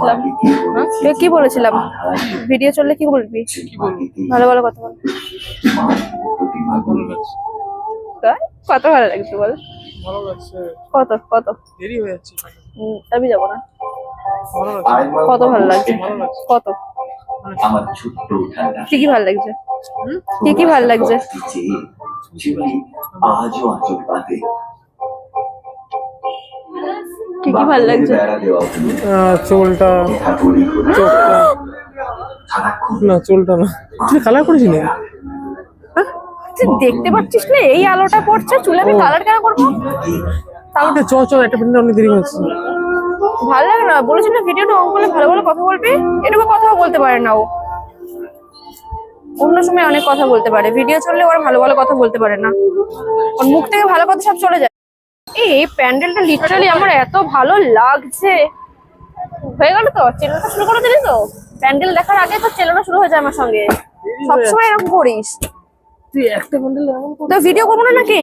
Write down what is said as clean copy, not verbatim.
বলেছিলাম? তুই কি বলেছিলাম? ভিডিও চললে কি বলবি? ভালো ভালো কথা বল। তাই? কত ভালো লাগছে বল? ভালো লাগছে। কত কত? দেরি হয়ে যাচ্ছে। আমি যাবো না। ভালো লাগছে। কত ভালো লাগছে? ভালো লাগছে। কত? আমার ছোট্ট উঠানটা কি কি ভালো লাগছে? কি কি ভালো লাগছে? আজও আজও বাদে কি কি ভালো লাগছে? চুলটা, চোখটা, না চুলটা না, তুই কালার করেছিস না? তুই দেখতে পাচ্ছিস না এই আলোটা পড়ছে, চুলে আমি কালার কেন করবো? তাহলে চ চ একটা মিনিট অনেক দেরি হচ্ছে। ভালো লাগে না? বলেছি না ভিডিওটা অন করলে ভালো ভালো কথা বলবি। এটুকু কথাও বলতে পারে না ও। অন্য সময় অনেক কথা বলতে পারে, ভিডিও চললে ওর ভালো ভালো কথা বলতে পারে না। ওর মুখ থেকে ভালো কথা সব চলে যায়। এই প্যান্ডেলটা লিটারালি আমার এত ভালো লাগছে। হয়ে গেল তো? চেলোটা শুরু করে দিলি তো? প্যান্ডেল দেখার আগে তো চেলোটা শুরু হয়ে যায় আমার সঙ্গে। সবসময় এরকম করিস। তুই একটা প্যান্ডেল এমন তো ভিডিও করবো না নাকি?